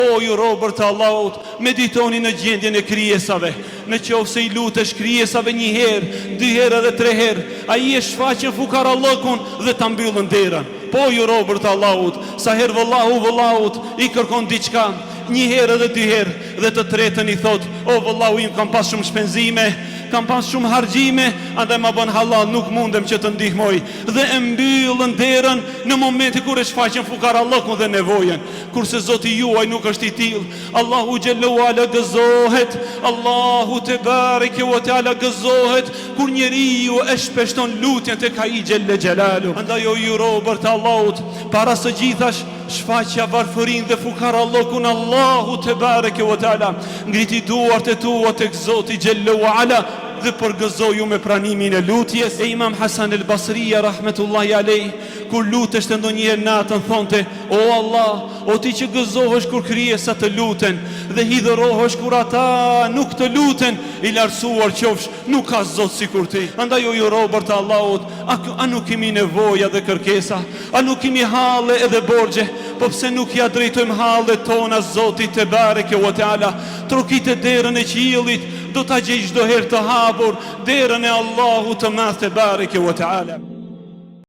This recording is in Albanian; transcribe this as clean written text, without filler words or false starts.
O ju robër të Allahut, meditoni në gjendjen e krijesave. Në qoftë se i lutesh krijesave një herë, dy herë edhe tre herë, ai e shfaqen fukarallëkun dhe ta mbyllën derën. Po ju robër të Allahut, sa herë vëllahu i kërkon diçka, një herë edhe dy herë, dhe të tretën i thot: o vëllahu im, kam pas shumë shpenzime, kam pas shumë harxime, andaj ma bën halal, nuk mundem që të ndihmoj. Dhe e mbyllën derën në momentin kur e shfaqen fukarallëkun dhe nevojën. Kurse Zoti juaj nuk është i tillë. Allahu xhallahu ala gëzohet, Allahu te bareke ve teala gëzohet kur njeriu e shpeshton lutjen tek ai xhelle xhelalu. Andaj o ju robër të Allahut, para së gjithash shfaqja varfërinë dhe fukarallëkun Allahu te bareke ve teala. Ngriti duart e tua tek Zoti xhallahu ala dhe përgëzoju me pranimin e lutjes. E Imam Hasan el Basria rahmetullahi alej, kur lutesh të ndonjëherë natën, thonte: o Allah, o ti që gëzohesh kur krijesat të luten dhe hidhërohesh kur ata nuk të luten, i lartësuar qofsh, nuk ka Zot sikur ti. Andaj o ju robër të Allahut, a nuk kemi nevoja dhe kërkesa, a nuk kemi halle edhe borxhe, po pse nuk ja drejtojmë hallet tona Zotit te bareke ve teala? Trokite derën e qiellit, do ta gjej çdo herë të hapur derën e Allahut të madh te bareke ve teala.